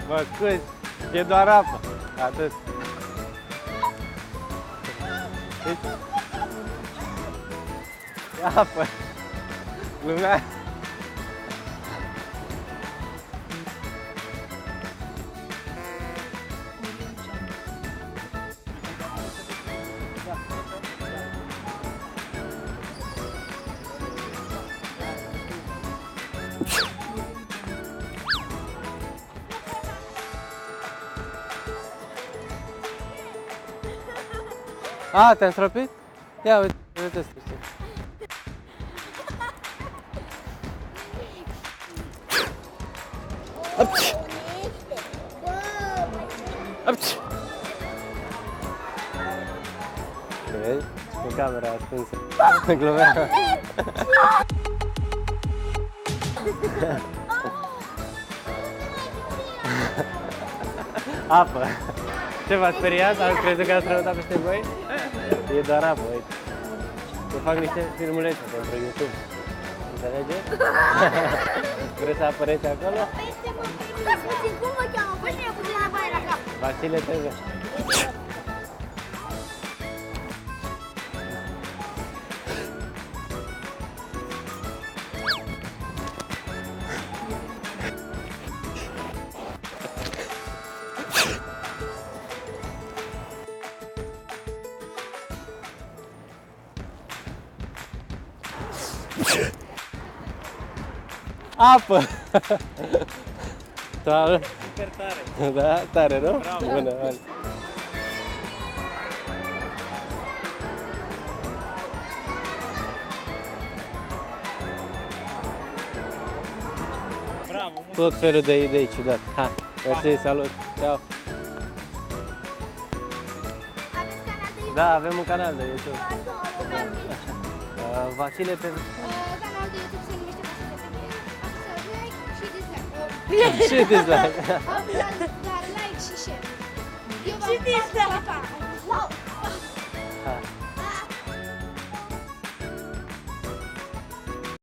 Mă scuzi, e doar apă. Atât. E apă. Lumea. A, te-am stropit? Ia uite, uite asta. Apci! Apci! Vezi? Cu camera ascunsă. Glumeam. Apă. Ce v-a speriat? Am crezut că ați răutat peste voi? E doar apă, uite. Eu fac niște filmulețe pentru YouTube. Înțelegeți? Vreți să apăreți acolo? Stați puțin, cum mă cheamă? Păi și puțin înapoi la cap. Vasile TV. Apă! Tare! Super tare! Da, tare, nu? Bravo. Bună, hai. Bravo! Tot felul de idei ciudate. Hai, mersi, salut! Ceau! Aveți canal de YouTube? Da, avem un canal de YouTube. Vasile TV. Canalul de YouTube se numește Vasile TV. Apăsați like și dislike. Și dislike. Dar like și share. Eu v-am Și dislike. Pa, pa.